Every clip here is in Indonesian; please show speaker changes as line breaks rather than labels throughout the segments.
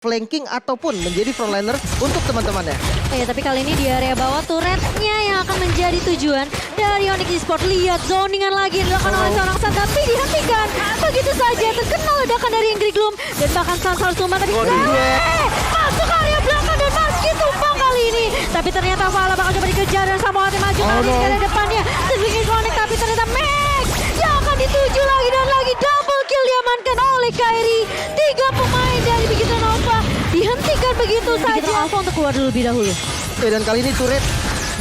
flanking ataupun menjadi frontliner untuk teman-temannya.
Tapi kali ini di area bawah turretnya yang akan menjadi tujuan dari Onyx Esports. Lihat zoningan lagi dilakukan oleh seorang San, tapi dihentikan begitu saja. Terkena ledakan dari Ingrid Gloom dan bahkan San harus tumbang tadi. Masuk area belakang dan Maski tumbang kali ini. Tapi ternyata Vala bakal coba dikejar dan Samohate maju lagi ke arah depannya. Sedikit connect tapi ternyata Max yang akan dituju lagi dan lagi double kill diamankan oleh Kairi. 3 pemain dari Begitu Nova dihentikan begitu saja. Alpha untuk keluar dulu lebih dahulu.
Dan kali ini turret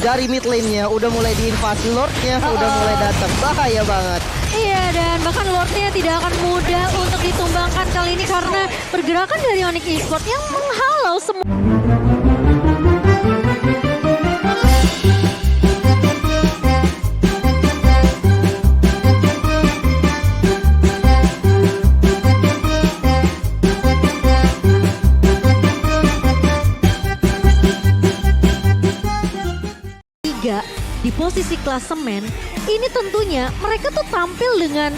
dari mid lane-nya udah mulai diinvasi, Lord-nya udah mulai datang. Bahaya banget.
Iya, dan bahkan Lord-nya tidak akan mudah untuk ditumbangkan kali ini karena pergerakan dari Onyx Esports yang menghalau semua. Di posisi klasemen, ini tentunya mereka tuh tampil dengan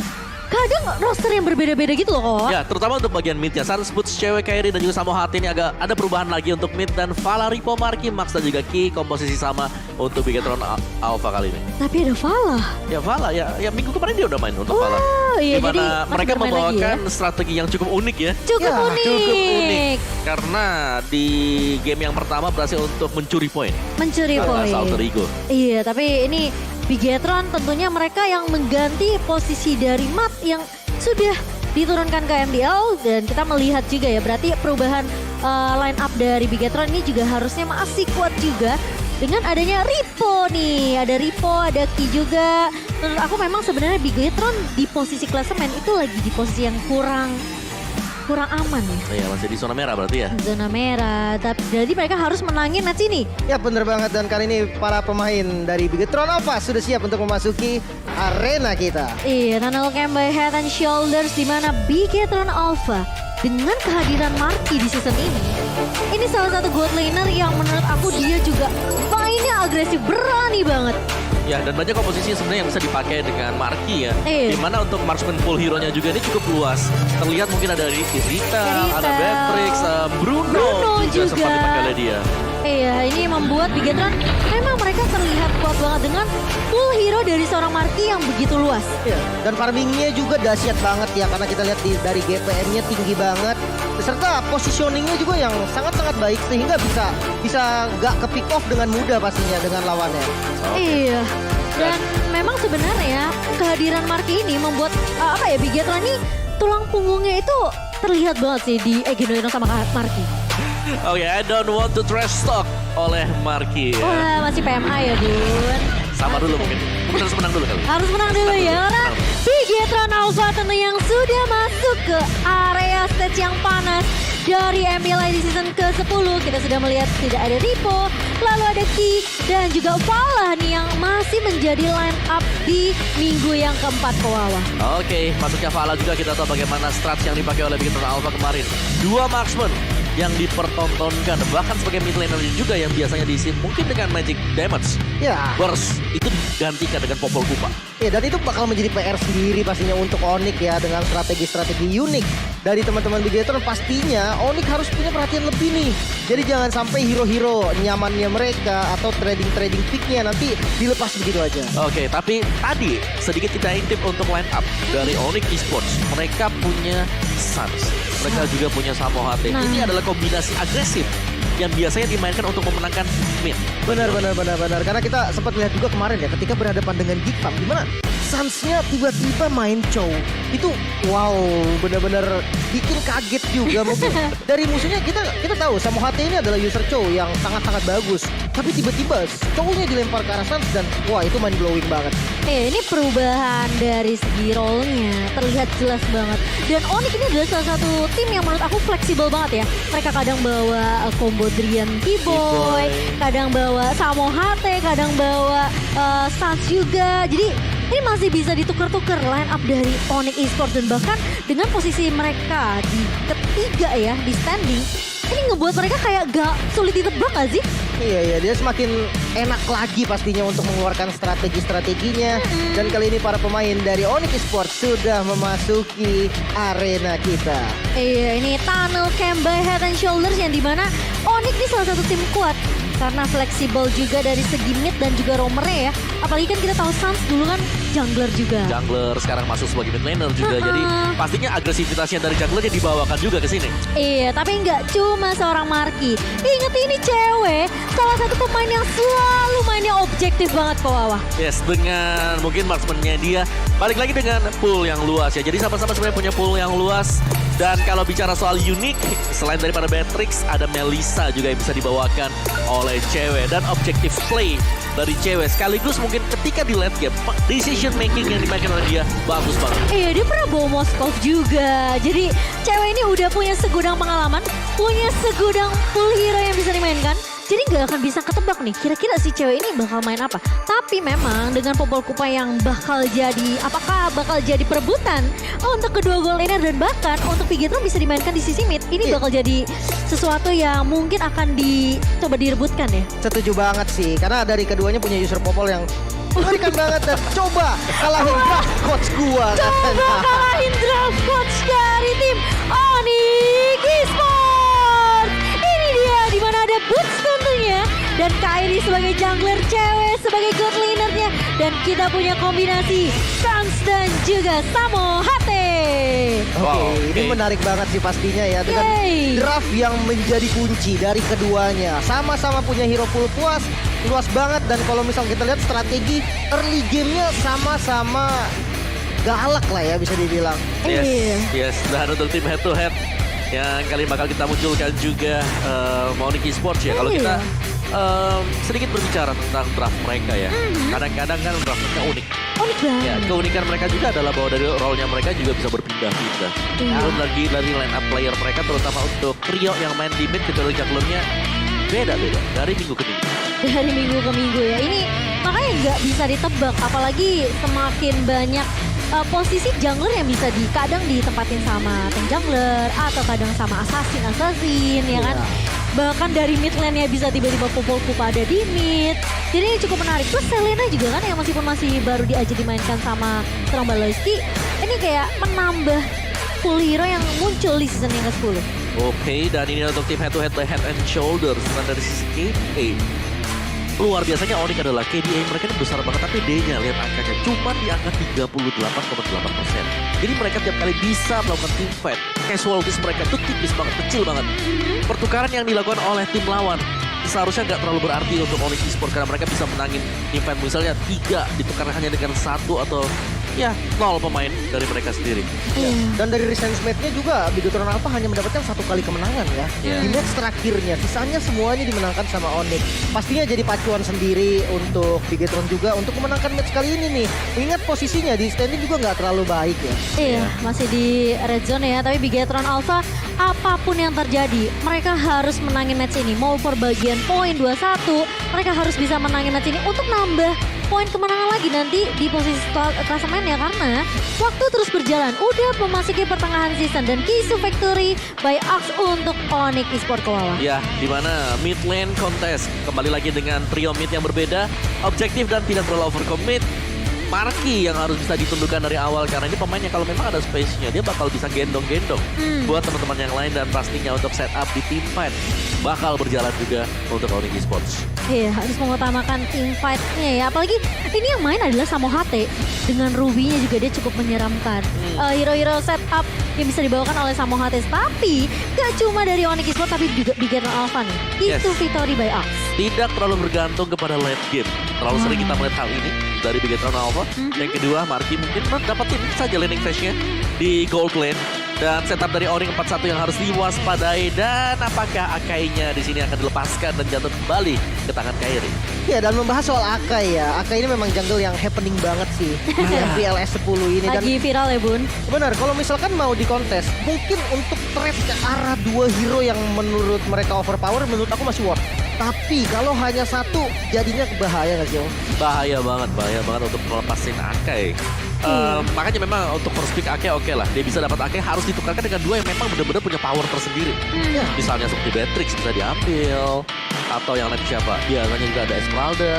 kadang roster yang berbeda-beda gitu loh.
Ya, terutama untuk bagian midnya. Sunsboots, cewek Kairi dan juga Samohate ini agak ada perubahan lagi untuk mid. Dan Vala, Ripo, Marky, Max dan juga Ki komposisi sama untuk Bigetron Alpha kali ini.
Tapi ada Vala.
Ya Vala, ya minggu kemarin dia udah main untuk Vala.
Iya,
dimana
jadi
mereka membawakan
ya?
Strategi yang cukup unik ya.
Cukup unik.
Karena di game yang pertama berhasil untuk mencuri poin.
Mencuri poin.
Alter ego.
Iya, tapi ini Bigetron tentunya mereka yang mengganti posisi dari Mat yang sudah diturunkan ke MDL. Dan kita melihat juga ya, berarti perubahan line up dari Bigetron ini juga harusnya masih kuat juga. Dengan adanya Ripo nih, ada Ripo, ada Ki juga. Menurut aku memang sebenarnya Bigetron di posisi klasemen itu lagi di posisi yang kurang aman ya.
Iya, masih di zona merah berarti ya.
Zona merah, tapi jadi mereka harus menangin match ini.
Ya bener banget, dan kali ini para pemain dari Bigetron Alpha sudah siap untuk memasuki arena kita.
Iya, Tunnel Camp by Head and Shoulders di mana Bigetron Alpha dengan kehadiran Marky di season ini salah satu gold laner yang menurut aku dia juga mainnya agresif, berani banget.
Ya, dan banyak komposisi sebenarnya yang bisa dipakai dengan Marky ya.
Dimana
untuk marksman full hero-nya juga ini cukup luas. Terlihat mungkin ada Rita, ada Beatrix, Bruno juga sempat dipakai oleh dia.
Iya, ini membuat Bigetron memang mereka terlihat kuat banget dengan full hero dari seorang Marky yang begitu luas.
Ya, dan farmingnya juga dahsyat banget ya, karena kita lihat dari GPM-nya tinggi banget. Serta positioningnya juga yang sangat-sangat baik sehingga bisa gak ke pick off dengan mudah pastinya dengan lawannya.
Iya. Dan memang sebenarnya kehadiran Marky ini membuat Bigetron ini tulang punggungnya itu terlihat banget sih di Geno sama Marky.
Oke, I don't want to trash talk oleh Marky.
Wah, masih PMA ya, Bun.
Sama dulu mungkin harus menang dulu kali.
Harus menang dulu ya, karena Bigetron Alpha tentu yang sudah masuk ke area stage yang panas. Dari MLI di season ke-10 kita sudah melihat tidak ada Ripo, lalu ada Ki dan juga Vala nih yang masih menjadi line up di minggu yang keempat ke bawah.
Oke, masuknya Vala juga kita tahu bagaimana strats yang dipakai oleh Bigetron Alpha kemarin. 2 marksman yang dipertontonkan, bahkan sebagai mid laner juga yang biasanya diisi mungkin dengan magic damage.
Ya.
Burst itu digantikan dengan popol kupa.
Ya, dan itu bakal menjadi PR sendiri pastinya untuk Onyx ya, dengan strategi-strategi unik dari teman-teman Bigetron. Pastinya Onyx harus punya perhatian lebih nih. Jadi jangan sampai hero-hero nyamannya mereka atau trading picknya nanti dilepas begitu aja.
Oke, tapi tadi sedikit kita intip untuk line up dari Onyx Esports. Mereka punya Suns, mereka juga punya Samohate. Ini adalah kombinasi agresif yang biasanya dimainkan untuk memenangkan mid.
Benar. Karena kita sempat lihat juga kemarin ya, ketika berhadapan dengan Geekpop, gimana Suns-nya tiba-tiba main Chow. Itu wow, benar-benar bikin kaget juga mungkin. Dari musuhnya kita tahu Samohate ini adalah user Chow yang sangat-sangat bagus. Tapi tiba-tiba Chow-nya dilempar ke arah Suns dan wah, itu mind blowing banget.
Ini perubahan dari segi role-nya terlihat jelas banget. Dan Onyx ini adalah salah satu tim yang menurut aku fleksibel banget ya. Mereka kadang bawa combo Drian T-Boy, kadang bawa Samohate, kadang bawa Suns juga. Jadi ini masih bisa ditukar-tukar line up dari Onyx Esports. Dan bahkan dengan posisi mereka di ketiga ya, di standing, ini ngebuat mereka kayak gak sulit ditebak gak sih?
Iya, dia semakin enak lagi pastinya untuk mengeluarkan strategi-strateginya. Dan kali ini para pemain dari Onyx Esports sudah memasuki arena kita.
Iya, ini tunnel camp by Head and Shoulders yang dimana Onyx ini salah satu tim kuat. Karena fleksibel juga dari segi mid dan juga roamernya ya. Apalagi kan kita tahu Suns dulu kan jungler juga.
Jungler sekarang masuk sebagai mid laner juga. Jadi pastinya agresivitasnya dari junglernya dibawakan juga ke sini.
Iya, tapi nggak cuma seorang Marky. Ingat ini cewek, salah satu pemain yang selalu mainnya objektif banget kok Wawa.
Yes, dengan mungkin marksman-nya dia balik lagi dengan pool yang luas ya. Jadi sama-sama sebenarnya punya pool yang luas. Dan kalau bicara soal unik, selain daripada Beatrix, ada Melissa juga yang bisa dibawakan oleh cewek. Dan objective play dari cewek. Sekaligus mungkin ketika di late game, decision making yang dimainkan oleh dia bagus banget.
Iya, dia pernah bawa Moskov juga. Jadi cewek ini udah punya segudang pengalaman, punya segudang full hero yang bisa dimainkan. Jadi nggak akan bisa ketebak nih, kira-kira si cewek ini bakal main apa. Tapi memang dengan Popol Kupa yang bakal jadi, apakah bakal jadi perebutan untuk kedua goal laner dan bahkan untuk Bigetron bisa dimainkan di sisi mid. Ini bakal jadi sesuatu yang mungkin akan coba direbutkan ya.
Setuju banget sih, karena dari keduanya punya user Popol yang mengerikan banget. Dan coba kalahin draft coach gua.
Coba kalahin draft coach dari tim Onyx Esports. Ini dia di mana ada Boots tentunya. Dan Kairi sebagai jungler cewek, sebagai god lanernya. Dan kita punya kombinasi Suns dan juga Samo Hate.
Ini menarik banget sih pastinya ya. Dengan draft yang menjadi kunci dari keduanya. Sama-sama punya hero full luas banget. Dan kalau misal kita lihat strategi early game-nya sama-sama galak lah ya bisa dibilang.
Yes. Dan untuk tim head to head yang kali bakal kita munculkan juga Onyx Esports ya. Kalau kita sedikit berbicara tentang draft mereka ya. Kadang-kadang kan draft mereka unik.
Unik banget.
Ya, keunikan mereka juga adalah bahwa dari role-nya mereka juga bisa berpindah-pindah. Belum lagi dari line up player mereka terutama untuk trio yang main di mid kecuali junglernya beda-beda dari minggu ke minggu.
Dari minggu ke minggu ya. Ini makanya nggak bisa ditebak. Apalagi semakin banyak posisi jungler yang bisa kadang ditempatin sama tank jungler atau kadang sama assassin ya kan. Bahkan dari mid lane-nya bisa tiba-tiba Popol Kupa ada di mid. Jadi ini cukup menarik. Terus Selena juga kan yang meskipun masih baru diajak dimainkan sama Trombalowski, ini kayak menambah full hero yang muncul di season yang ke-10.
Oke, dan ini untuk tim head to head by Head and Shoulders. Dan dari sisi KDA, luar biasanya Onyx adalah KDA mereka ini besar banget, tapi D-nya lihat angkanya cuma di angka 38,8%. Jadi mereka tiap kali bisa melakukan team fight. Casualties mereka tuh tipis banget, kecil banget. Pertukaran yang dilakukan oleh tim lawan seharusnya nggak terlalu berarti untuk Onyx Esports karena mereka bisa menangin event misalnya 3 ditukar hanya dengan 1 atau ya 0 pemain dari mereka sendiri.
Dan dari recent match-nya juga Bigetron Alpha hanya mendapatkan 1 kali kemenangan ya. Di match terakhirnya, sisanya semuanya dimenangkan sama Onyx. Pastinya jadi pacuan sendiri untuk Bigetron juga untuk memenangkan match kali ini nih. Ingat posisinya di standing juga nggak terlalu baik ya.
Iya, masih di red zone ya. Tapi Bigetron Alpha apapun yang terjadi, mereka harus menangin match ini. Mau perbagian poin 2-1, mereka harus bisa menangin match ini untuk nambah poin kemenangan lagi nanti di posisi klasemen ya, karena waktu terus berjalan. Udah memasuki pertengahan season dan Kisu Factory by Axe untuk Onyx Esports Kawawa.
Ya, di mana mid lane contest kembali lagi dengan trio mid yang berbeda, objektif dan tidak terlalu overcommit. Marky yang harus bisa ditundukkan dari awal karena ini pemainnya kalau memang ada space-nya dia bakal bisa gendong-gendong buat teman-teman yang lain dan pastinya untuk setup di team fight bakal berjalan juga untuk Onyx Esports.
Iya, harus mengutamakan team fight-nya ya. Apalagi ini yang main adalah Samo Hate. Dengan Ruby-nya juga dia cukup menyeramkan. Hero-hero setup yang bisa dibawakan oleh Samo Hate. Tapi gak cuma dari Onyx Esports tapi juga Bigetron Alpha nih. Itu Victory by Axe.
Tidak terlalu bergantung kepada late game. Terlalu sering kita melihat hal ini dari Bigetron Alpha. Yang kedua, Marky mungkin dapetin saja laning phase-nya di gold lane. Dan setup dari Onyx 41 yang harus diwaspadai. Dan apakah Akai-nya di sini akan dilepaskan dan jatuh kembali ke tangan Kairi?
Ya, dan membahas soal Akai ya. Akai ini memang jungle yang happening banget sih di MPLS 10 ini. Dan
lagi viral ya Bun.
benar, kalau misalkan mau dikontes, mungkin untuk trade ke arah 2 hero yang menurut mereka overpower, menurut aku masih worth. Tapi kalau hanya 1, jadinya bahaya nggak sih Om?
Bahaya banget untuk melepasin Akai. Makanya memang untuk first pick Ake oke lah. Dia bisa dapat Ake harus ditukarkan dengan 2 yang memang benar-benar punya power tersendiri. Misalnya seperti Beatrix bisa diambil. Atau yang lain siapa? Biasanya juga ada Esmeralda.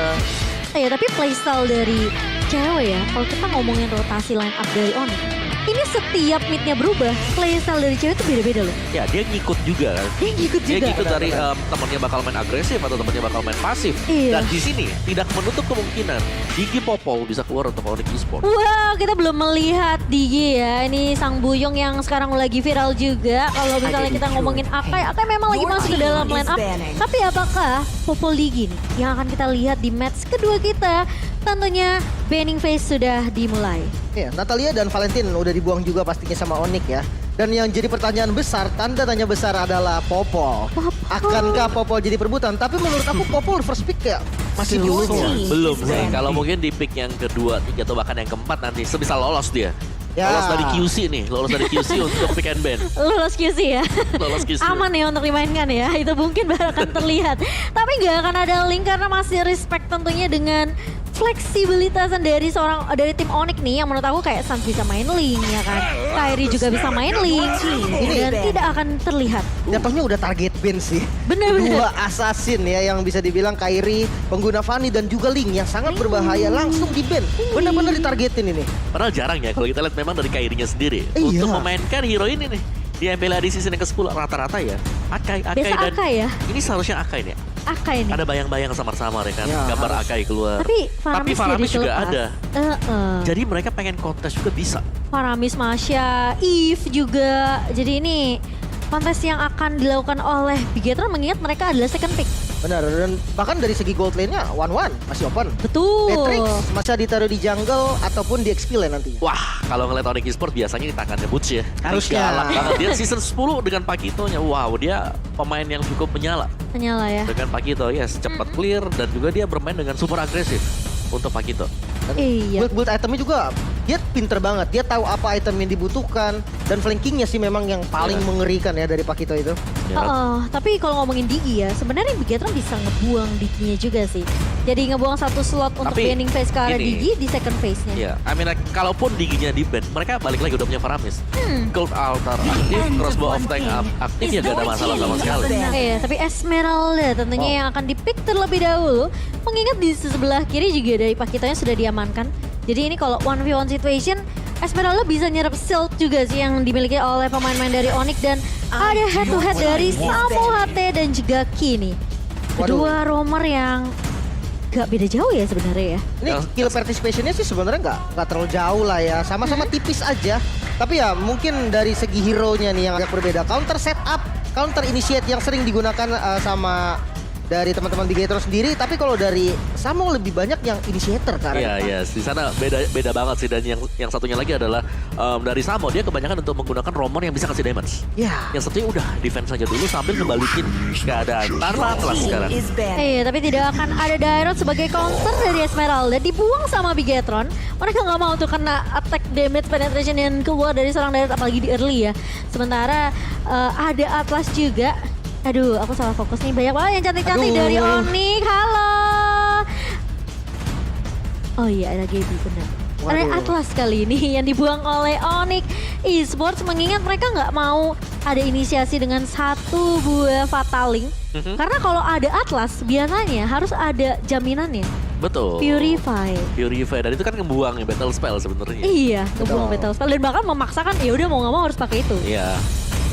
Ya tapi playstyle dari cewek ya, kalau kita ngomongin rotasi line up dari Onyx, ini setiap midnya berubah, playstyle dari cewek itu beda-beda loh.
Ya dia ngikut juga kan.
Dia ngikut
Dia
juga.
ngikut dari temennya bakal main agresif atau temennya bakal main pasif.
Iya.
Dan di sini tidak menutup kemungkinan Digi Popol bisa keluar untuk Onyx Esports.
Wow, kita belum melihat Digi ya. Ini sang Buyong yang sekarang lagi viral juga. Kalau misalnya kita ngomongin Akai memang lagi masuk ke dalam line up. Tapi apakah Popol Digi nih yang akan kita lihat di match kedua kita? Tentunya banning phase sudah dimulai.
Ya, Natalia dan Valentine udah dibuang juga pastinya sama Onyx ya. Dan yang jadi pertanyaan besar, tanda tanya besar adalah Popol. Akankah Popol jadi perebutan? Tapi menurut aku Popol first pick ya masih dulu.
Belum sih. Kalau mungkin di pick yang kedua, tiga atau bahkan yang keempat nanti sebisa lolos dia.
Ya.
Lolos dari QC nih, lolos dari QC untuk pick and ban.
Lolos QC ya.
Lolos QC.
Aman ya untuk dimainkan ya. Itu mungkin baru akan terlihat. Tapi nggak akan ada link karena masih respect tentunya dengan fleksibilitasan dari tim Onyx nih yang menurut aku kayak Sans bisa main link ya kan. Kairi juga bisa main link dan tidak akan terlihat.
Jatuhnya udah target ban sih.
Bener-bener.
Dua assassin ya yang bisa dibilang Kairi, pengguna Fanny dan juga Link yang sangat berbahaya langsung di ban. Benar-benar ditargetin ini.
Padahal jarang ya kalau kita lihat memang dari Kairinya sendiri.
Iya.
Untuk memainkan hero ini nih. Di MPLA di season yang ke-10 rata-rata ya. Akai
Biasa
dan
Akai ya.
ini seharusnya Akai nih.
Akai nih.
Ada bayang-bayang samar-samar ya kan.
Ya,
Gambar
harus.
Akai keluar.
Tapi
Faramis juga
terlepas.
ada.
Heeh.
Jadi mereka pengen kontes juga bisa.
Faramis, Masya, Eve juga. Jadi ini kontes yang akan dilakukan oleh Bigetron mengingat mereka adalah second pick.
Benar, dan bahkan dari segi gold lane-nya 1-1 masih open.
Betul.
Matrix masih ditaruh di jungle ataupun di XP lane nantinya.
Wah, kalau ngeliat Onyx Esports biasanya di tangannya Butch ya.
Harusnya.
Galak banget. Dia season 10 dengan Pakitonya. Wow, dia pemain yang cukup menyala.
Menyala ya.
Dengan Pakito, yes. Cepat clear dan juga dia bermain dengan super agresif untuk Pakito.
Dan
Iya.
build itemnya juga dia pinter banget. Dia tahu apa item yang dibutuhkan dan flankingnya sih memang yang paling
Iya.
mengerikan ya dari Pakito itu.
Ya kan?
Tapi kalau ngomongin Digi ya, sebenarnya Bigetron bisa ngebuang Diginya juga sih. Jadi ngebuang satu slot untuk
Tapi
banning phase ke arah
gini.
Digi di second phase-nya.
Ya, I mean, kalaupun Diginya di ban, mereka balik lagi udah punya Faramis. Gold Altar aktif, Crossbow of Tank aktif ya gak ada masalah sama sekali.
Iya, tapi Esmeralda tentunya yang akan di-pick terlebih dahulu. Mengingat di sebelah kiri juga dari Pakitonya sudah diamankan. Jadi ini kalau 1v1 situation, Esmeralda bisa nyerap shield juga sih yang dimiliki oleh pemain-pemain dari Onyx. Dan ada head to head dari Samo HT dan juga Kini. Kedua romer yang gak beda jauh ya sebenarnya ya.
Ini kill participationnya sih sebenarnya nggak terlalu jauh lah ya, sama-sama tipis aja. Tapi ya mungkin dari segi hero-nya nih yang agak berbeda. Counter setup, counter initiate yang sering digunakan sama dari teman-teman Bigetron sendiri. Tapi kalau dari Samo lebih banyak yang initiator kan.
Iya, iya. Di sana beda banget sih. Dan yang satunya lagi adalah dari Samo, dia kebanyakan untuk menggunakan romer yang bisa kasih damage.
Ya.
Yang satunya udah defense aja dulu sambil ngebalikin keadaan tanpa kelas sekarang.
Iya, tapi tidak akan ada Dairot sebagai counter dari Esmeralda. Dibuang sama Bigetron. Mereka nggak mau tuh kena attack damage penetration yang keluar dari seorang Dairot apalagi di early ya. Sementara ada Atlas juga. Aduh, aku salah fokus nih. Banyak banget yang cantik-cantik
Aduh.
dari Onyx. Halo. Oh iya, ada Gaby benar. Ada
Waduh.
Atlas kali ini yang dibuang oleh Onyx Esports. Mengingat mereka nggak mau ada inisiasi dengan satu buah Fataling. Karena kalau ada Atlas, biasanya harus ada jaminannya.
Betul.
Purify.
Purify. Dan itu kan ngebuang ya battle spell sebenarnya.
Iya, ngebuang
Betul.
battle spell. Dan bahkan memaksakan, ya udah mau nggak mau harus pakai itu.
Iya.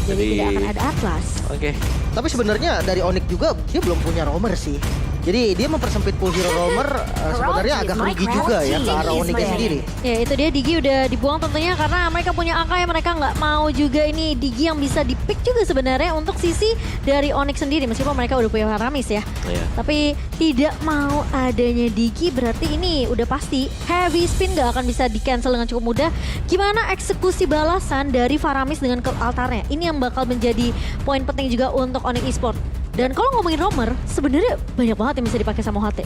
Jadi tidak akan ada Atlas.
Oke.
Tapi sebenarnya dari Onyx juga dia belum punya romer sih. Jadi dia mempersempit pool hero romer sebenarnya agak rugi juga ya ke arah Onyx sendiri.
Ya itu dia, Digi udah dibuang tentunya karena mereka punya Akai. Mereka nggak mau juga ini Digi yang bisa di-pick juga sebenarnya untuk sisi dari Onyx sendiri. Meskipun mereka udah punya Faramis ya.
Iya.
Tapi tidak mau adanya Digi berarti ini udah pasti heavy spin gak akan bisa di-cancel dengan cukup mudah. Gimana eksekusi balasan dari Faramis dengan ke altarnya? Ini yang bakal menjadi poin penting juga untuk Onyx Esports. Dan kalau ngomongin romer, sebenarnya banyak banget yang bisa dipakai sama HT.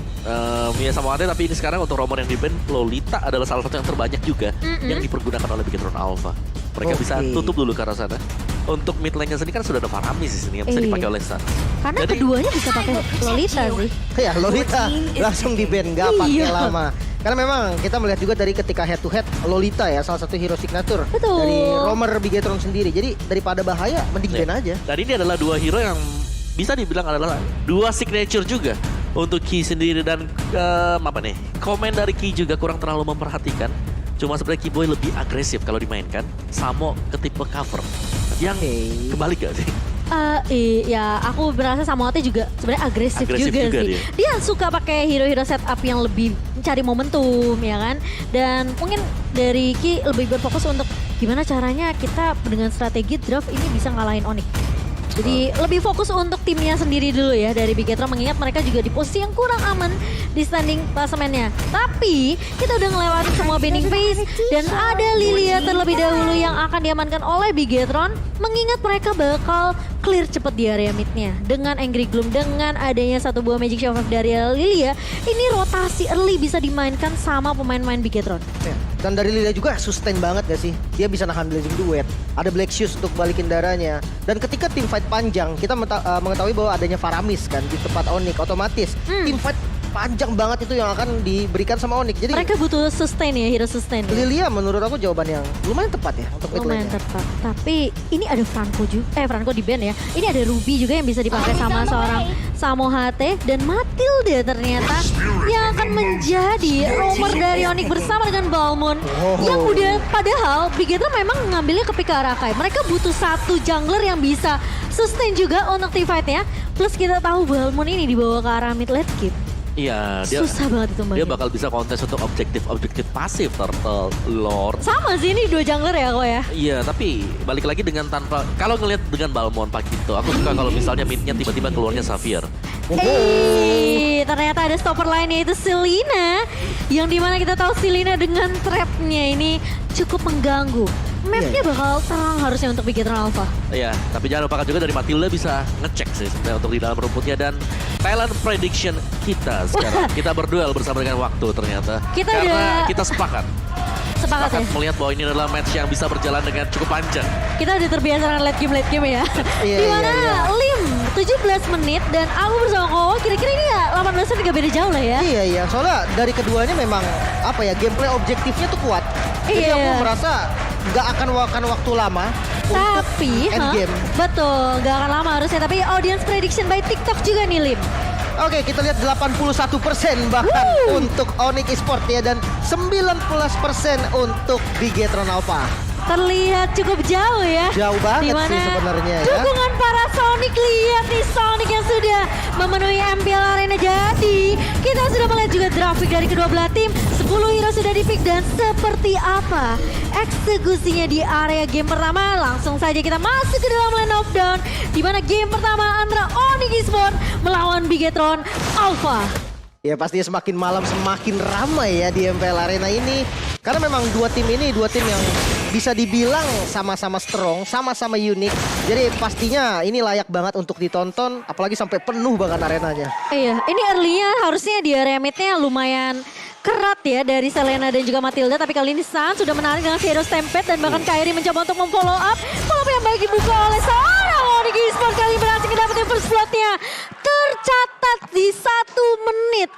Ya sama ada, tapi ini sekarang untuk romer yang di ban, Lolita adalah salah satu yang terbanyak juga yang dipergunakan oleh Bigetron Alpha. Mereka bisa
Oke.
tutup dulu ke arah sana. Untuk mid lane-nya sendiri kan sudah ada Faramis di sini yang bisa
Iya.
dipakai oleh Sun.
Karena
Jadi-
keduanya bisa pakai Lolita sih.
Ya Lolita langsung di ban, nggak pakai
Iya.
lama. Karena memang kita melihat juga dari ketika head to head Lolita ya salah satu hero signature
Betul.
dari romer Bigetron sendiri. Jadi daripada bahaya mending ban aja.
Dan ini adalah dua hero yang bisa dibilang adalah dua signature juga untuk Ki sendiri dan komen dari Ki juga kurang terlalu memperhatikan. Cuma sebenarnya Kiboy lebih agresif kalau dimainkan. Samo ke tipe cover yang kebalik gak sih?
Iya, aku berasa Samoate juga sebenarnya agresif juga sih.
dia.
Dia suka pakai hero-hero setup yang lebih mencari momentum ya kan. Dan mungkin dari Ki lebih berfokus untuk gimana caranya kita dengan strategi draft ini bisa ngalahin Onyx. Jadi lebih fokus untuk timnya sendiri dulu ya dari Bigetron, mengingat mereka juga di posisi yang kurang aman di standing klasemennya. Tapi kita udah ngelewatin semua bending phase dan ada Lilia terlebih dahulu yang akan diamankan oleh Bigetron, mengingat mereka bakal clear cepet di area midnya. Dengan Angry Gloom, dengan adanya satu buah Magic Shovel dari Lilia, ini rotasi early bisa dimainkan sama pemain-pemain Bigetron.
Ya. Dan dari Lilia juga sustain banget gak sih? Dia bisa nahan Blazing Duet, ada Black Shoes untuk balikin darahnya. Dan ketika tim fight panjang, kita mengetahui bahwa adanya Faramis kan di tempat Onyx, otomatis tim fight panjang banget itu yang akan diberikan sama Onyx. Jadi
Mereka butuh sustain ya, hero sustain.
Lilia menurut aku jawaban yang lumayan tepat ya untuk mid
Lumayan
lane-nya.
tepat. Tapi ini ada Franco juga, Franco di band ya. Ini ada Ruby juga yang bisa dipakai sama seorang Samo HT dan Matilda ternyata yang akan menjadi roamer dari Onyx bersama dengan Balmond. Yang udah padahal Bigetron memang ngambilnya ke Pika Arakai. Mereka butuh satu jungler yang bisa sustain juga untuk team fight-nya. Plus kita tahu Balmond ini dibawa ke arah mid late game.
Iya,
Susah banget itu
dia bakal bisa kontes untuk objektif pasif Turtle Lord.
Sama sih ini dua jungler ya kok ya.
Iya, tapi balik lagi dengan tanpa, kalau ngelihat dengan Balmond Pakito, aku suka kalau misalnya midnya tiba-tiba keluarnya Xavier.
Ternyata ada stopper lain yaitu Selena. Yang dimana kita tahu Selena dengan trapnya ini cukup mengganggu. Mapnya bakal terang harusnya untuk Bigetron Alpha.
Iya, tapi jangan lupakan juga dari Matilda bisa ngecek sih sebenarnya untuk di dalam rumputnya. Dan talent prediction kita sekarang, kita berduel bersama dengan waktu ternyata. Karena kita sepakat
ya.
melihat bahwa ini adalah match yang bisa berjalan dengan cukup panjang.
Kita udah terbiasa dengan late game ya. Dimana Lim 17 menit dan aku bersama Kowo kira-kira ini ya 18 menit gak beda jauh lah ya.
Iya, soalnya dari keduanya memang gameplay objektifnya tuh kuat. Jadi aku merasa nggak akan waktu lama
tapi
untuk endgame.
Betul, nggak akan lama harusnya. Tapi audience prediction by TikTok juga nih Lim.
Oke, kita lihat 81% bahkan untuk Onyx Esports ya, dan 19% untuk Bigetron Alpha.
Terlihat cukup jauh ya.
Jauh banget sih sebenarnya ya.
Dukungan para Sonic, lihat nih Sonic yang sudah memenuhi MPL Arena. Jadi kita sudah melihat juga grafik dari kedua belah tim. 10 hero sudah di-pick dan seperti apa eksekusinya di area game pertama. Langsung saja kita masuk ke dalam lane of down, di mana game pertama antara Onyx Esports melawan Bigetron Alpha.
Ya pastinya semakin malam semakin ramai ya di MPL Arena ini. Karena memang dua tim yang bisa dibilang sama-sama strong, sama-sama unik. Jadi pastinya ini layak banget untuk ditonton, apalagi sampai penuh bahkan arenanya.
Iya, ini early-nya harusnya di area mid-nya lumayan kerat ya dari Selena dan juga Matilda. Tapi kali ini San sudah menarik dengan Hero Stampede dan bahkan Kairi mencoba untuk memfollow up. Follow up yang baik dibuka oleh seorang Onyx Esports, kali berhasil mendapatkan first blood-nya. Tercatat di 1 menit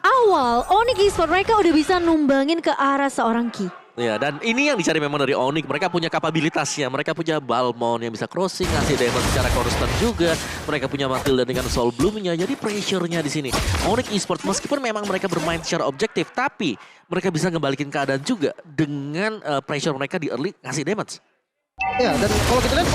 awal Onyx Esports mereka udah bisa numbangin ke arah seorang Ki.
Ya, dan ini yang dicari memang dari Onyx. Mereka punya kapabilitasnya, mereka punya Balmond yang bisa crossing, ngasih damage secara konstan juga. Mereka punya Matilda dengan Soul Bloom-nya, jadi pressure-nya di sini. Onyx Esports meskipun memang mereka bermain secara objektif, tapi mereka bisa ngebalikin keadaan juga dengan pressure mereka di early ngasih damage.
Ya, dan kalau kita lihat,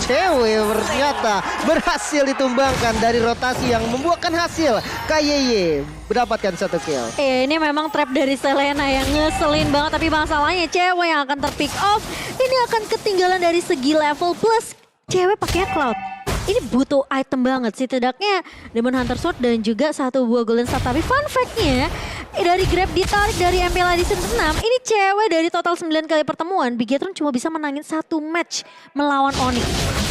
cewek ternyata berhasil ditumbangkan dari rotasi yang membuahkan hasil. KYY mendapatkan 1 kill.
Ini memang trap dari Selena yang ngeselin banget, tapi masalahnya cewek yang akan terpick off ini akan ketinggalan dari segi level, plus cewek pakai Cloud. Ini butuh item banget sih, setidaknya Demon Hunter Sword dan juga 1 buah Golden Staff. Tapi fun fact-nya, dari Grab ditarik dari MPL Edition 6, ini cewek dari total 9 kali pertemuan, Bigetron cuma bisa menangin 1 match melawan Onyx.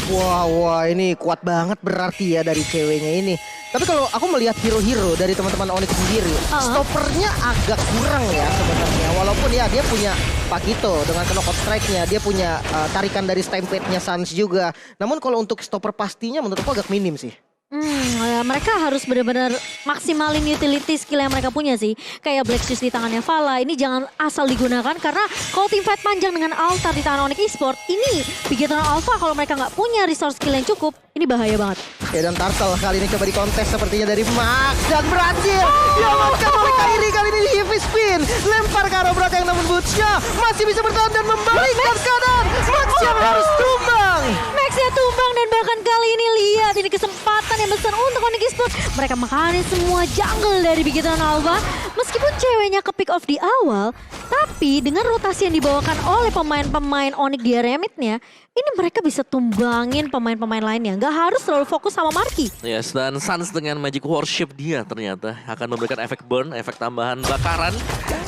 Wah, ini kuat banget berarti ya dari ceweknya ini. Tapi kalau aku melihat hero-hero dari teman-teman Onyx sendiri, stoppernya agak kurang ya sebenarnya. Walaupun ya dia punya Pakito dengan knockout strike-nya, dia punya tarikan dari Stampede-nya Sans juga. Namun kalau untuk stopper pastinya menurut aku agak minim sih.
Mereka harus benar-benar maksimalin utility skill yang mereka punya sih. Kayak Black Shoes di tangannya Vala, ini jangan asal digunakan karena kalau tim fight panjang dengan Altar di tangan Onyx Esports, ini Bigetron Alpha kalau mereka nggak punya resource skill yang cukup, ini bahaya banget.
Ya dan Turtle kali ini coba dikontes sepertinya dari Max dan berhasil diamankan oleh Kairi. Kali ini di heavy spin, lempar ke arah belakang namun Boots-nya masih bisa bertahan dan membalikkan keadaan. Max yang harus tumbang.
Max-nya tumbang dan bahkan kali ini lihat ini kesempatan yang besar untuk Onyx Esports. Mereka makanin semua jungle dari Bigetron Alpha. Meskipun ceweknya ke pick off di awal, tapi dengan rotasi yang dibawakan oleh pemain-pemain Onyx di area mid-nya, ini mereka bisa tumbangin pemain-pemain lainnya. Nggak harus terlalu fokus sama Marky.
Yes, dan Suns dengan Magic Worship dia ternyata akan memberikan efek burn, efek tambahan bakaran.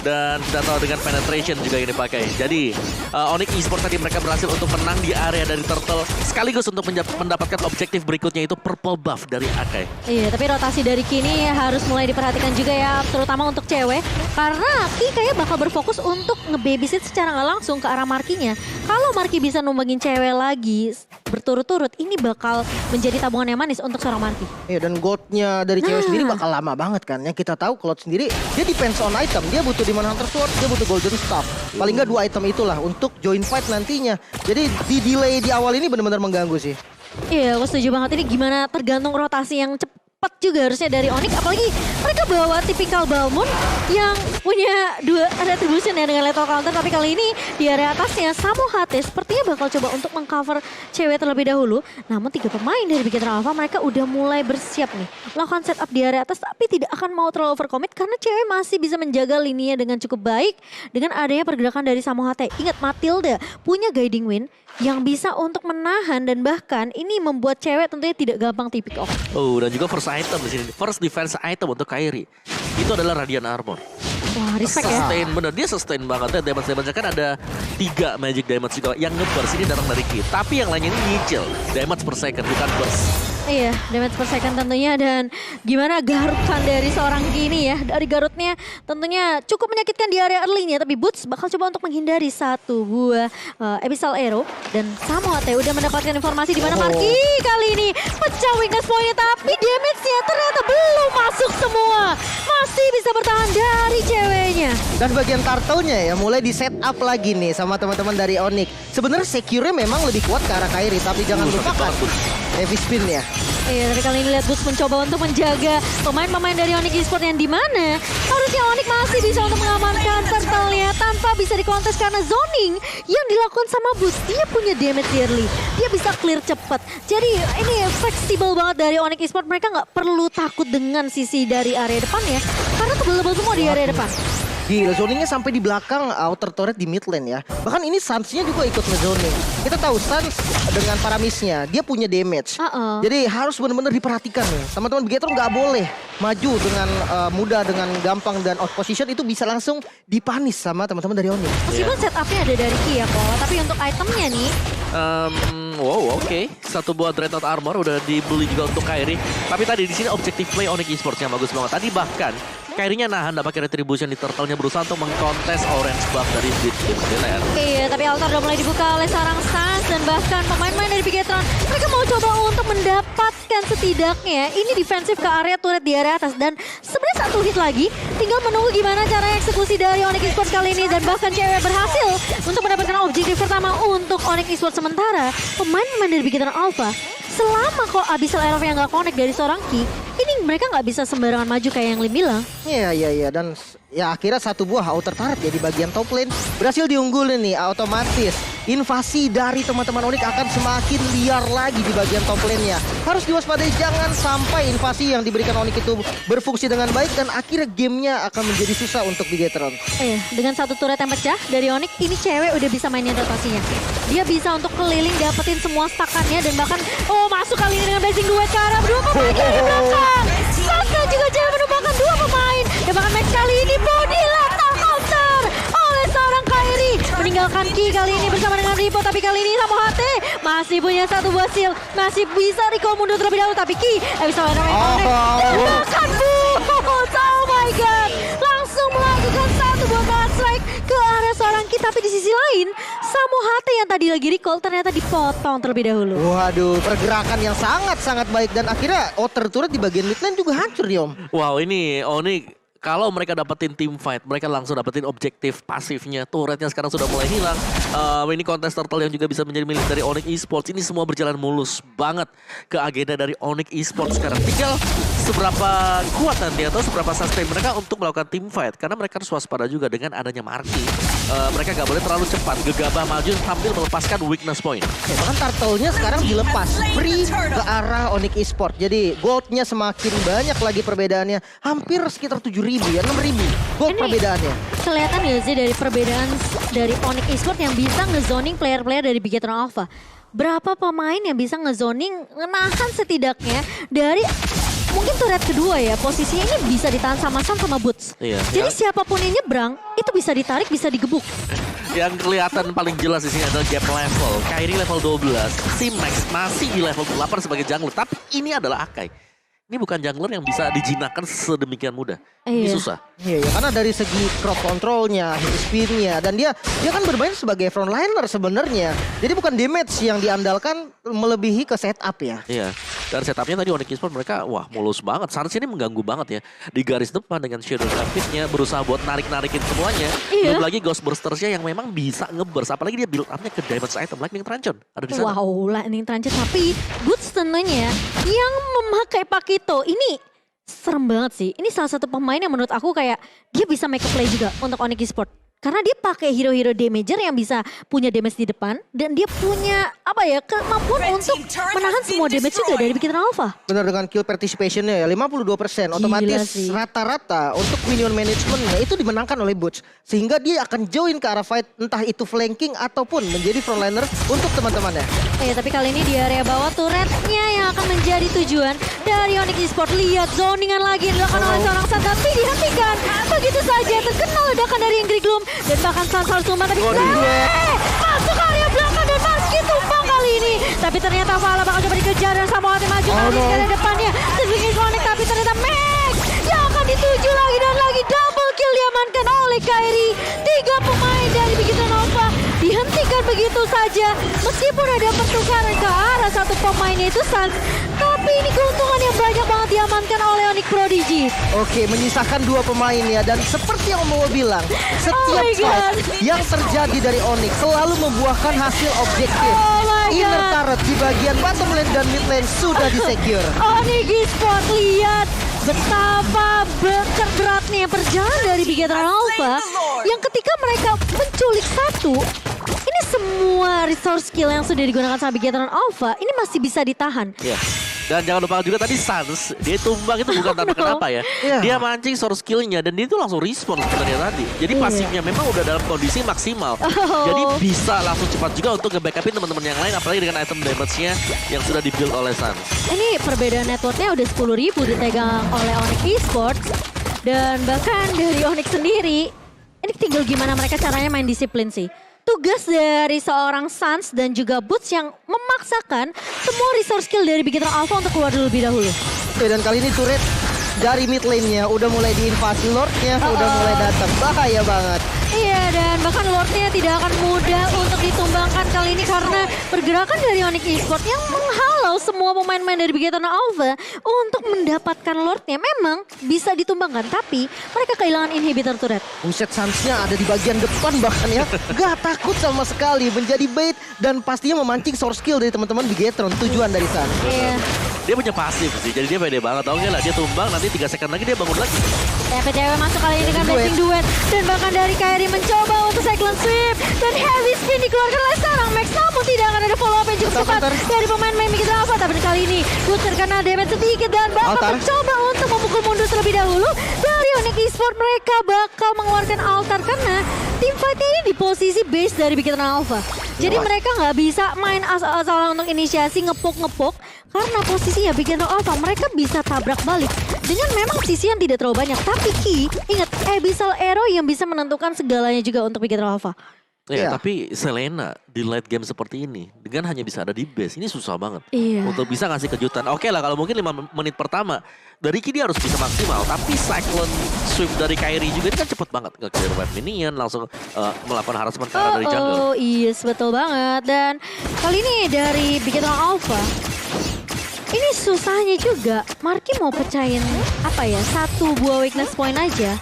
Dan kita tahu dengan penetration juga ini pakai. Jadi Onyx Esports tadi mereka berhasil untuk menang di area dari Turtle. Sekaligus untuk mendapatkan objektif berikutnya itu purple buff dari Akai.
Iya, tapi rotasi dari Kini harus mulai diperhatikan juga ya. Terutama untuk cewek. Karena Ki kayak bakal berfokus untuk nge-babysit secara nggak langsung ke arah Marky-nya. Kalau Marky bisa numbangin cewek lagi berturut-turut, ini bakal menjadi tabungan yang manis untuk seorang Marky.
Ya dan goldnya dari cewek sendiri bakal lama banget kan. Yang kita tahu Cloud sendiri dia depends on item. Dia butuh Demon Hunter Sword, dia butuh Golden Staff. Paling nggak 2 item itulah untuk join fight nantinya. Jadi di delay di awal ini benar-benar mengganggu sih.
Iya, aku setuju banget. Ini gimana tergantung rotasi yang cepat juga harusnya dari Onyx. Apalagi mereka bawa tipikal Balmond yang punya 2 retribution ya dengan lethal counter. Tapi kali ini di area atasnya Samo HT sepertinya bakal coba untuk mengcover cewek terlebih dahulu. Namun 3 pemain dari Bigetron Alpha mereka udah mulai bersiap nih. Melakukan setup di area atas tapi tidak akan mau terlalu overcommit karena cewek masih bisa menjaga lininya dengan cukup baik. Dengan adanya pergerakan dari Samo HT. Ingat Matilda punya guiding wind yang bisa untuk menahan dan bahkan ini membuat cewek tentunya tidak gampang tipik off.
Oh, dan juga first item di sini. First defense item untuk Kairi. Itu adalah Radiant Armor.
Wah, respect ya.
Sustain, bener. Dia sustain banget ya. Damage-damage kan ada 3 magic damage juga. Yang nge-burst ini datang dari Ki. Tapi yang lainnya ini nyicil. Damage per second, bukan burst.
Iya, damage per second tentunya. Dan gimana garutan dari seorang Kini ya. Dari garutnya tentunya cukup menyakitkan di area early-nya. Tapi Boots bakal coba untuk menghindari 1 buah Abyssal Arrow. Dan Samo HT udah mendapatkan informasi di mana Marky kali ini pecah weakness point-nya. Tapi damage-nya ternyata belum masuk semua. Masih bisa bertahan dari ceweknya.
Dan bagian turtle-nya ya mulai di set up lagi nih sama teman-teman dari Onyx. Sebenarnya secure-nya memang lebih kuat ke arah Kairi, tapi jangan lupakan heavy spin ya.
Iya, tapi kali ini lihat Boots mencoba untuk menjaga pemain-pemain dari Onyx Esports yang di mana harusnya Onyx masih bisa untuk mengamankan turtle-nya tanpa bisa dikontes karena zoning yang dilakukan sama Boots. Dia punya damage early, dia bisa clear cepat. Jadi ini fleksibel banget dari Onyx Esports. Mereka nggak perlu takut dengan sisi dari area depan ya, karena tebel-tebel semua di area depan.
Gila, zoningnya sampai di belakang outer turret di mid lane ya. Bahkan ini Suns-nya juga ikut nge-zoning. Kita tahu Suns dengan Paramisnya, dia punya damage. Jadi harus benar-benar diperhatikan nih. Teman-teman Bigetron nggak boleh maju dengan mudah, dengan gampang dan out position itu bisa langsung dipanis sama teman-teman dari Onyx.
Meskipun setupnya ada dari Ki ya Kola, tapi untuk itemnya nih.
Wow, oke. 1 buah Dreadnought Armor udah dibeli juga untuk Kairi. Tapi tadi di sini objektif play Onyx Esports yang bagus banget. Tadi bahkan Kairinya nahan, gak pakai retribution di turtle-nya, berusaha untuk mengkontes orange buff dari Blitz Team.
Iya, tapi altar udah mulai dibuka oleh seorang Suns dan bahkan pemain-pemain dari Bigetron mereka mau coba untuk mendapatkan setidaknya ini defensif ke area turret di area atas. Dan sebenarnya 1 hit lagi, tinggal menunggu gimana cara eksekusi dari Onyx Esports kali ini. Dan bahkan cewek berhasil untuk mendapatkan objektif pertama untuk Onyx Esports. Sementara pemain-pemain dari Bigetron Alpha selama kok Abyssal Arrow yang gak connect dari seorang Ki, ini mereka nggak bisa sembarangan maju kayak yang Lim bilang.
Iya. Dan ya akhirnya 1 buah outer turret ya di bagian top lane. Berhasil diunggulin nih, otomatis invasi dari teman-teman Onyx akan semakin liar lagi di bagian top lane-nya. Harus diwaspadai, jangan sampai invasi yang diberikan Onyx itu berfungsi dengan baik dan akhirnya gamenya akan menjadi susah untuk Bigetron.
Iya, dengan 1 turret yang pecah dari Onyx, ini cewek udah bisa mainin rotasinya. Dia bisa untuk keliling dapetin semua stackannya dan bahkan masuk kali ini dengan blazing duet ke arah 2 pemain dari belakang. Saka juga cewek menumpangkan 2 pemain. Dan bahkan match kali ini body lethal counter oleh seorang Kairi. Meninggalkan Ki kali ini bersama dengan Ripo. Tapi kali ini Samo HT masih punya 1 buah seal. Masih bisa recall mundur terlebih dahulu. Tapi Ki bisa main connect. Dan bahkan Boots, oh my god. Langsung melakukan 1 buah counter strike ke arah seorang Ki. Ki, tapi di sisi lain Samo HT yang tadi lagi recall ternyata dipotong terlebih dahulu.
Waduh, pergerakan yang sangat-sangat baik dan akhirnya outer turret di bagian mid lane juga hancur nih Om.
Wow, ini Onyx kalau mereka dapetin team fight, mereka langsung dapetin objektif pasifnya. Turretnya sekarang sudah mulai hilang. Ini kontes turtle yang juga bisa menjadi milik dari Onyx Esports. Ini semua berjalan mulus banget ke agenda dari Onyx Esports sekarang. Tinggal seberapa kuat nanti atau seberapa sustain mereka untuk melakukan team fight. Karena mereka harus waspada juga dengan adanya Marky. Mereka gak boleh terlalu cepat, gegabah maju sambil melepaskan weakness point.
Bahkan turtle-nya sekarang dilepas free ke arah Onyx Esports. Jadi goldnya semakin banyak lagi perbedaannya. Hampir sekitar 7.000 ya, 6.000 gold
Ini
perbedaannya.
kelihatan ya sih dari perbedaan dari Onyx Esports yang bisa ngezoning player-player dari Bigetron Alpha. Berapa pemain yang bisa ngezoning, menahan setidaknya dari mungkin turret kedua ya, posisinya ini bisa ditahan sama Sam sama Boots.
Iya.
Jadi siapapun yang nyebrang, itu bisa ditarik, bisa digebuk.
Yang kelihatan paling jelas di sini adalah gap level. Kairi level 12, si Max masih di level 8 sebagai jungler. Tapi ini adalah Akai. Ini bukan jungler yang bisa dijinakkan sedemikian mudah. Ini
Iya.
susah.
Iya, ya, karena dari segi crowd controlnya, hit speednya, dan dia kan bermain sebagai frontliner sebenarnya. Jadi bukan damage yang diandalkan melebihi ke setup ya.
Iya. Dan setupnya tadi Onyx Esports mereka wah mulus banget. Sans ini mengganggu banget ya. Di garis depan dengan Shadow Rapid-nya berusaha buat narik-narikin semuanya.
Iya.
Belum lagi Ghost Bursters-nya yang memang bisa nge-burst. Apalagi dia build up-nya ke damage item. Lightning Trancon ada di sana.
Wow, Lightning Trancon. Tapi Boots tentunya yang memakai Pakito ini serem banget sih. Ini salah satu pemain yang menurut aku kayak dia bisa make a play juga untuk Onyx Esports. Karena dia pakai hero-hero damager yang bisa punya damage di depan. Dan dia punya apa ya, kemampuan untuk menahan semua damage juga dari Bigetron Alpha.
Benar, dengan kill participationnya ya 52%. Otomatis
sih.
rata-rata untuk minion managementnya itu dimenangkan oleh Butch. Sehingga dia akan join ke arah fight entah itu flanking ataupun menjadi frontliner untuk teman-temannya.
Tapi kali ini di area bawah turretnya yang akan menjadi tujuan dari Onyx Esports. Lihat zoningan lagi dilakukan oleh seorang San, tapi dihentikan. Begitu saja terkena ledakan dari Ingrid Gloom. Dan bahkan Sans harus tumbang, tapi masuk area belakang dan Marky tumbang kali ini. Tapi ternyata Vala bakal coba dikejar dan sama hati maju kali ini ke depannya. Terbikin connect, tapi ternyata Max yang akan dituju lagi dan lagi. Double kill diamankan oleh Kairi. 3 pemain dari Bigetron Alpha dihentikan begitu saja. Meskipun ada pertukaran ke arah satu pemainnya itu Sans. Tapi ini keuntungan yang banyak banget diamankan oleh Onyx Prodigy.
Oke, menyisakan 2 pemain ya. Dan seperti yang mau bilang, setiap
my God.
fight yang terjadi dari Onyx selalu membuahkan hasil objektif.
Oh my
Inner
God.
turret di bagian bottom lane dan mid lane sudah disecure.
Onyx Esports, lihat betapa beratnya perjalanan dari Bigetron Alpha yang ketika mereka menculik satu, ini semua resource skill yang sudah digunakan sama Bigetron Alpha ini masih bisa ditahan.
Iya. Dan jangan lupa juga tadi Sans, dia tumbang itu bukan tanpa kenapa ya.
Iya.
Dia mancing source skill-nya dan dia itu langsung respon sebenarnya tadi. Jadi
Iya.
pasifnya memang udah dalam kondisi maksimal.
Oh.
Jadi bisa langsung cepat juga untuk nge-backupin teman-teman yang lain. Apalagi dengan item damage-nya yang sudah di-build oleh Sans.
Ini perbedaan networknya udah 10.000 dipegang oleh Onyx Esports. Dan bahkan dari Onyx sendiri, ini tinggal gimana mereka caranya main disiplin sih. Tugas dari seorang Sans dan juga Boots yang memaksakan semua resource skill dari Bigetron Alpha untuk keluar lebih dahulu.
Oke, dan kali ini turret dari mid lane-nya udah mulai diinvasi, Lord-nya udah mulai datang. Bahaya banget.
Iya, dan bahkan Lord-nya tidak akan mudah untuk ditumbangkan kali ini karena pergerakan dari Onyx Esports yang menghalau semua pemain-pemain dari Bigetron Alpha untuk mendapatkan Lord-nya. Memang bisa ditumbangkan, tapi mereka kehilangan inhibitor turret.
Buset, Sans-nya ada di bagian depan bahkan ya. Gak takut sama sekali menjadi bait dan pastinya memancing source skill dari teman-teman Bigetron. Tujuan dari Sans.
Iya.
Dia punya pasif sih, jadi dia pede banget. Oke lah, dia tumbang, nanti 3 second lagi dia bangun lagi.
TPCW masuk kali ini dengan blessing duet. Dan bahkan dari Kairi mencoba untuk cyclone sweep. Dan heavy spin dikeluarkan oleh seorang Max. Namun tidak akan ada follow up yang cukup cepat dari pemain-pemain Bigetron Alpha. Tapi kali ini Boots terkena damage sedikit. Dan bakal
Altar.
mencoba untuk memukul mundur terlebih dahulu. Dari Onyx Esports mereka bakal mengeluarkan altar. Karena tim fightnya ini di posisi base dari Bigetron Alpha. Jadi mereka nggak bisa main asal-asalan untuk inisiasi ngepok-ngepok. Karena posisinya Bigetron Alpha mereka bisa tabrak balik. Dengan memang sisi yang tidak terlalu banyak. Tapi Ki, ingat Abyssal Arrow yang bisa menentukan segalanya juga untuk Bigetron Alpha.
Ya,
Iya.
tapi Selena di late game seperti ini dengan hanya bisa ada di base ini susah banget
Iya.
untuk bisa ngasih kejutan. Oke lah kalau mungkin 5 menit pertama dari Ricky dia harus bisa maksimal, tapi Cyclone Sweep dari Kairi juga ini kan cepet banget nge-clear wave minion langsung melakukan harassment ke arah dari jungle.
Oh yes, betul banget. Dan kali ini dari Bigetron Alpha, ini susahnya juga. Marky mau pecahin apa ya, satu buah weakness point aja.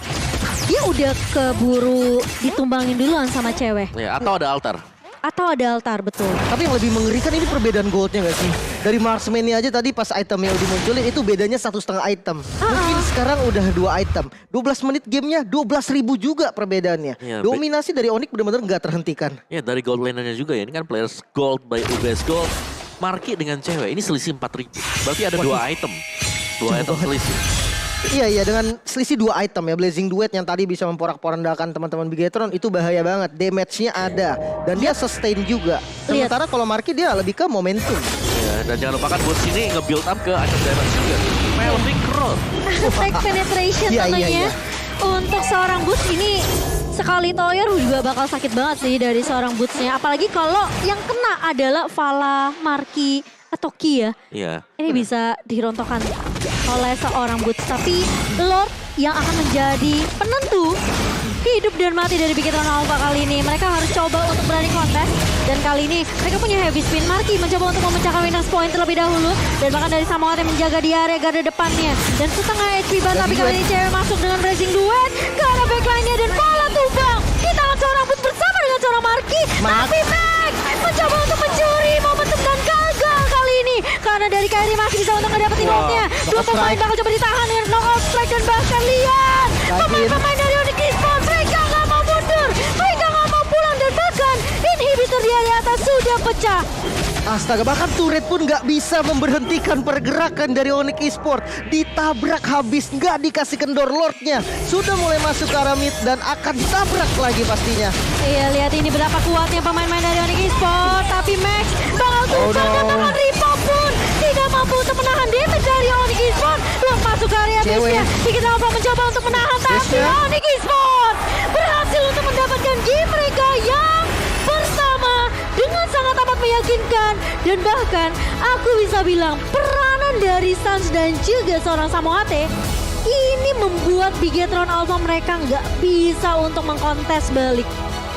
Dia udah keburu ditumbangin duluan sama cewek.
Ya, atau ada altar.
Atau ada altar, betul.
Tapi yang lebih mengerikan ini perbedaan goldnya gak sih? Dari marksman-nya aja tadi pas itemnya udah munculin itu bedanya 1,5 item. Mungkin sekarang udah 2 item. 12 menit gamenya 12.000 juga perbedaannya.
Iya,
Dominasi dari Onyx benar-benar gak terhentikan.
Ya dari gold lanernya juga ya, ini kan players gold by UBS Gold. Marky dengan cewek, ini selisih 4.000. Berarti ada 2 item. 2 item selisih.
Iya dengan selisih 2 item ya. Blazing Duet yang tadi bisa memporak-porandakan teman-teman Bigetron itu bahaya banget. Damage-nya ada dan dia sustain juga. Sementara kalau Marky dia lebih ke momentum.
Ya, dan jangan lupakan buat sini nge-build up ke item damage juga. Melvin Cross.
Attack penetration
Iya,
tentunya.
iya.
Untuk seorang Boots ini sekali toyer juga bakal sakit banget sih dari seorang Boots-nya. Apalagi kalau yang kena adalah Vala, Marky, atau Ki ya.
Iya.
Ini bisa dirontokkan oleh seorang Boots. Tapi Lord yang akan menjadi penentu hidup dan mati dari Bigetron Alpha kali ini. Mereka harus coba untuk berani kontes. Dan kali ini mereka punya heavy spin. Marky mencoba untuk memecahkan winners point terlebih dahulu. Dan bahkan dari Samoat yang menjaga di area garda depannya. Dan setengah HP ban, tapi kali ini cewek masuk dengan Blazing Duet ke arah backline-nya. Dan bola tumbang di tangan seorang Boots bersama dengan seorang Marky. Tapi Max mencoba untuk mencuri momentum dan gagal kali ini. Karena dari Kairi masih bisa untuk ngedapetin ult-nya. Dua pemain bakal coba ditahan dengan knockout strike. Dan bahkan lihat pemain-pemain dari Onyx Esports, mereka nggak mau mundur, mereka nggak mau pulang. Dan bahkan inhibitor di area atas sudah pecah.
Astaga, bahkan turret pun nggak bisa memberhentikan pergerakan dari Onyx Esports. Ditabrak habis, nggak dikasih kendor Lordnya. Sudah mulai masuk ke arah mid dan akan ditabrak lagi pastinya.
Iya, lihat ini berapa kuatnya pemain-pemain dari Onyx Esports. Tapi Max bakal tumbang dan bahkan Ripo pun tidak mampu untuk menahan damage dari Onyx Esports. Belum masuk ke area base-nya. Bigetron Alpha mencoba untuk menahan, tapi Onyx Esports berhasil untuk mendapatkan game mereka yang bersama dengan sangat amat meyakinkan. Dan bahkan aku bisa bilang peranan dari Sans dan juga seorang Samoate ini membuat Bigetron Alpha mereka nggak bisa untuk mengkontes balik.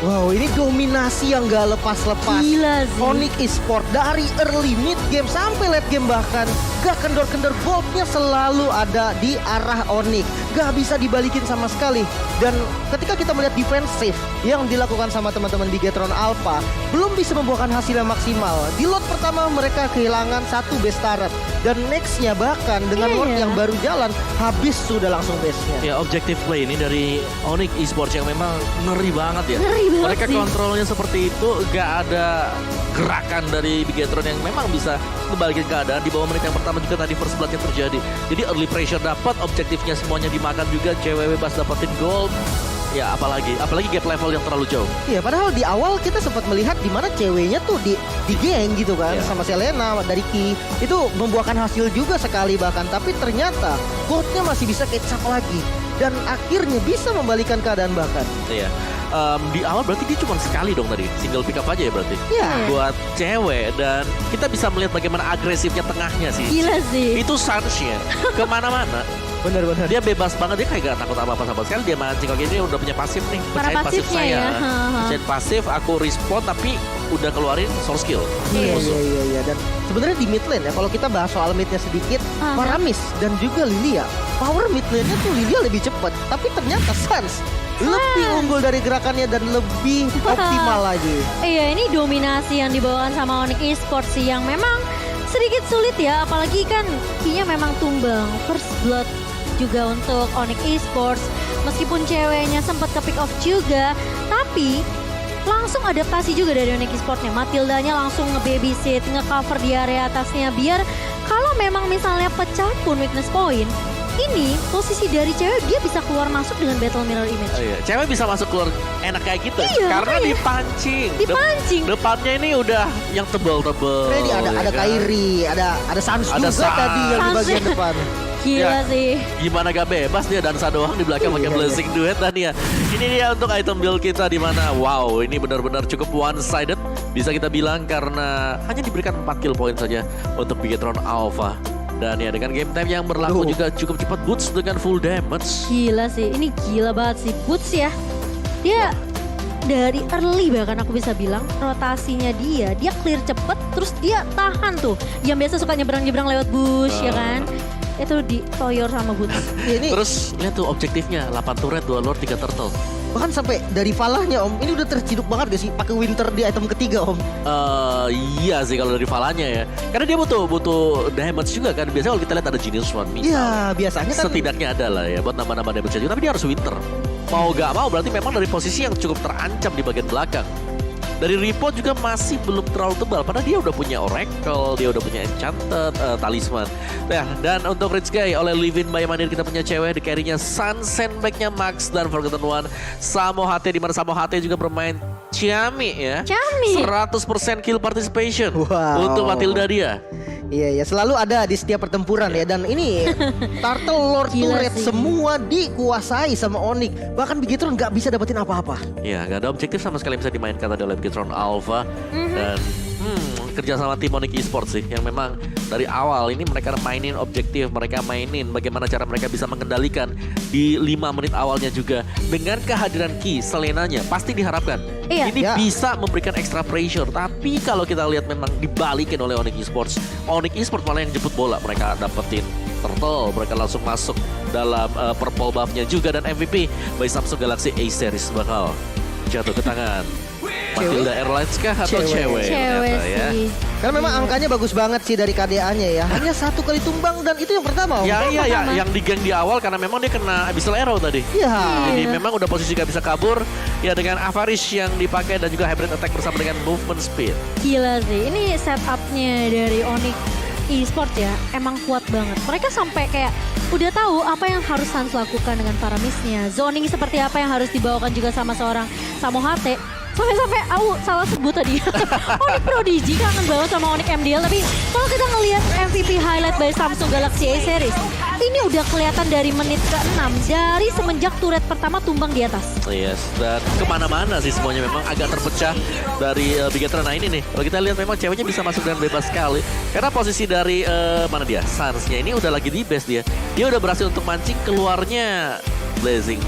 Wow, ini dominasi yang gak lepas-lepas.
Gila sih.
Onyx Esports dari early mid game sampai late game bahkan gak kendor-kendor, goldnya selalu ada di arah Onyx. Gak bisa dibalikin sama sekali. Dan ketika kita melihat defensif yang dilakukan sama teman-teman Bigetron Alpha belum bisa membuahkan hasil yang maksimal. Di lot pertama mereka kehilangan 1 base turret. Dan nextnya bahkan dengan lot yang baru jalan habis sudah langsung base-nya.
Ya objective play ini dari Onyx Esports yang memang ngeri banget ya.
Ngeri banget
Mereka
sih.
kontrolnya seperti itu, gak ada gerakan dari Bigetron yang memang bisa kembalikan keadaan. Di bawah menit yang pertama juga tadi first blood yang terjadi. Jadi early pressure dapat, objektifnya semuanya dimakan juga, cewek bebas dapetin gold. Ya apalagi gap level yang terlalu jauh.
Iya, padahal di awal kita sempat melihat di mana ceweknya tuh di geng gitu kan,
Iya.
sama Selena dari Ki. Itu membuahkan hasil juga sekali bahkan, tapi ternyata goldnya masih bisa catch up lagi dan akhirnya bisa membalikan keadaan bahkan.
Iya. Di awal berarti dia cuma sekali dong tadi, single pick up aja ya berarti.
Iya.
Buat cewek, dan kita bisa melihat bagaimana agresifnya tengahnya sih.
Gila sih.
Itu Suns-nya kemana-mana.
Benar-benar.
Dia bebas banget, dia kayak gak takut apa-apa sama sekali. Dia mancing, oke ini udah punya pasif nih.
Para
Pecahin pasif
pasifnya
saya.
ya.
Pecahin pasif, aku respond tapi udah keluarin source skill.
Iya,
Musuh.
iya. Dan sebenarnya di mid lane ya, kalau kita bahas soal midnya sedikit, Paramis dan juga Lilia. Power mid lane-nya tuh Lilia lebih cepat, tapi ternyata Sans lebih unggul dari gerakannya dan lebih optimal lagi.
Iya, ini dominasi yang dibawakan sama Onyx Esports sih yang memang sedikit sulit ya, apalagi kan Ki-nya memang tumbang. First blood juga untuk Onyx Esports, meskipun ceweknya sempat ke pick off juga, tapi langsung adaptasi juga dari Onyx Esports-nya. Matildanya langsung nge-babysit, nge-cover di area atasnya biar kalau memang misalnya pecah pun weakness point, ini posisi dari cewek dia bisa keluar masuk dengan battle mirror image.
Oh, iya. Cewek bisa masuk keluar enak kayak gitu.
Iya,
Karena
iya.
dipancing.
Dipancing.
Depannya ini udah yang tebel-tebel.
Ready ada
ya kan?
Kairi, ada Sans
Ada
juga
Sans.
tadi yang di
Sans.
bagian depan.
Gila sih.
Gimana gak bebas dia dansa doang di belakang pakai blessing duet dan ya. Ini dia untuk item build kita di mana wow ini benar-benar cukup one sided bisa kita bilang karena hanya diberikan 4 kill point saja untuk Bigetron Alpha. Dan ya dengan game time yang berlaku juga cukup cepat Boots dengan full damage.
Gila sih, ini gila banget sih. Boots ya, dia dari early bahkan aku bisa bilang rotasinya dia clear cepet terus dia tahan tuh. Yang biasa suka nyebrang-nyebrang lewat bush ya kan. Itu ditoyor sama Boots.
Ya, ini
Terus lihat tuh objektifnya 8 turret, 2 lord, 3 turtle.
bahkan sampai dari falahnya Om, ini udah terciduk banget gak sih pakai winter di item ketiga Om?
Iya sih kalau dari falanya ya. Karena dia butuh damage juga kan. Biasanya kalau kita lihat ada Genius One misal.
Iya biasanya kan.
Setidaknya ada lah ya buat nambah-nambah damage juga. Tapi dia harus winter. Mau gak mau berarti memang dari posisi yang cukup terancam di bagian belakang. Dari Repo juga masih belum terlalu tebal. Padahal dia udah punya Oracle, dia udah punya Enchanted, Talisman. Nah, dan untuk Rich Guy oleh Livin by Mandir kita punya cewek. Di carry-nya Sun, sandbag-nya Max, dan Forgotten One. Samo HT, di mana Samo HT juga bermain Ciami ya.
Ciami.
100% kill participation
Wow.
untuk Matilda dia.
Iya ya selalu ada di setiap pertempuran ya dan ini Turtle Lord
Gila
Turret
sih.
semua dikuasai sama Onyx. Bahkan Bigetron nggak bisa dapetin apa-apa.
Ya, gak ada objektif sama sekali yang bisa dimainkan tadi oleh Bigetron Alpha. Dan kerja sama tim Onyx Esports sih yang memang dari awal ini mereka mainin objektif, mereka mainin bagaimana cara mereka bisa mengendalikan di 5 menit awalnya juga dengan kehadiran Ki Selenanya pasti diharapkan
Iya.
ini
Ya.
bisa memberikan extra pressure. Tapi kalau kita lihat memang dibalikin oleh Onyx Esports, Onyx Esports malah yang jemput bola. Mereka dapetin turtle, mereka langsung masuk dalam purple buff-nya juga dan MVP by Samsung Galaxy A Series bakal jatuh ke tangan Matilda Airlines kah atau
Cewek.
Cewek
ternyata ya.
sih.
Karena memang angkanya bagus banget sih dari KDA-nya ya. Hanya 1 kali tumbang dan itu yang pertama Om.
Ya, yang di gang di awal karena memang dia kena Abyssal Arrow tadi.
Iya.
Jadi memang udah posisi gak bisa kabur. Ya dengan Avarice yang dipakai dan juga Hybrid Attack bersama dengan Movement Speed.
Gila sih, ini setupnya dari Onyx Esports ya emang kuat banget. Mereka sampai kayak udah tahu apa yang harus Sans lakukan dengan para missnya. Zoning seperti apa yang harus dibawakan juga sama seorang Samo HT. Sampai-sampai aku salah sebut tadi. Onyx Prodigy kangen banget sama Onyx MDL. Tapi kalau kita ngelihat MVP highlight by Samsung Galaxy A Series, ini udah kelihatan dari menit ke-6 dari semenjak turret pertama tumbang di atas.
Yes, dan kemana-mana sih semuanya memang agak terpecah dari Bigetron. Nah ini nih, kalau kita lihat memang ceweknya bisa masuk dengan bebas sekali. Karena posisi dari, mana dia, Sans-nya ini udah lagi di base dia. Dia udah berhasil untuk mancing keluarnya Blazing,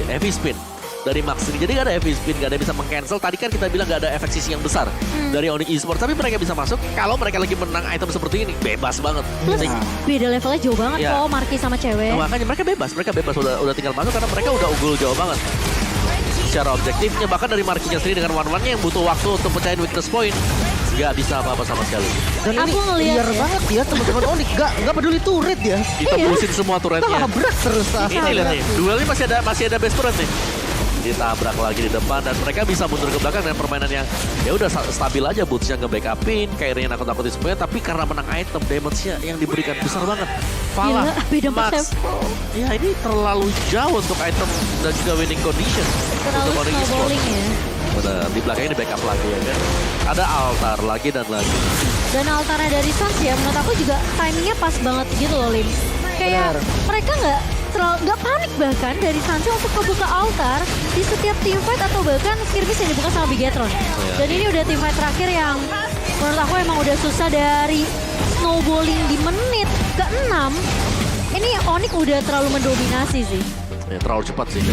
Heavy Spin dari Max ini. Jadi gak ada heavy spin, gak ada yang bisa meng-cancel. Tadi kan kita bilang gak ada efek sisi yang besar dari Onyx Esports. Tapi mereka bisa masuk kalau mereka lagi menang item seperti ini. Bebas banget.
Plus beda levelnya jauh banget
Iya.
kok Marky sama cewek.
Nah, makanya mereka bebas udah tinggal masuk karena mereka udah unggul jauh banget. Secara objektifnya bahkan dari Markinya sendiri dengan one-one-nya yang butuh waktu untuk pecahin weakness point. Gak bisa apa-apa sama sekali.
Dan
Aku
ini
ngeliat
liar
ya.
banget ya teman-teman Onyx. Gak peduli turret ya.
Ditebusin semua turretnya.
Tabrak terus.
Ini lihat nih, duel ini masih ada best turret nih. Ditabrak lagi di depan dan mereka bisa mundur ke belakang dengan permainan yang ya udah stabil aja, Boots-nya nge-backupin, Kairi-nya nakut-nakutin semuanya, tapi karena menang item, damage-nya yang diberikan besar banget. Fala,
Gila, beda
Max. Ya ini terlalu jauh untuk item dan juga winning condition
Terlalu
untuk Onyx Esports.
snowballing ya.
Benar, di belakangnya di backup lagi ya kan. Ada altar lagi dan lagi.
Dan altarnya dari Sans ya menurut aku juga timingnya pas banget gitu loh Lim. Kayak
Benar.
mereka nggak panik bahkan dari Sans untuk ngebuka altar di setiap teamfight atau bahkan skirmish yang dibuka sama Bigetron.
Iya.
Dan ini udah teamfight terakhir yang menurut aku emang udah susah dari snowballing di menit ke-6. Ini Onyx udah terlalu mendominasi sih.
Ya terlalu cepat sih.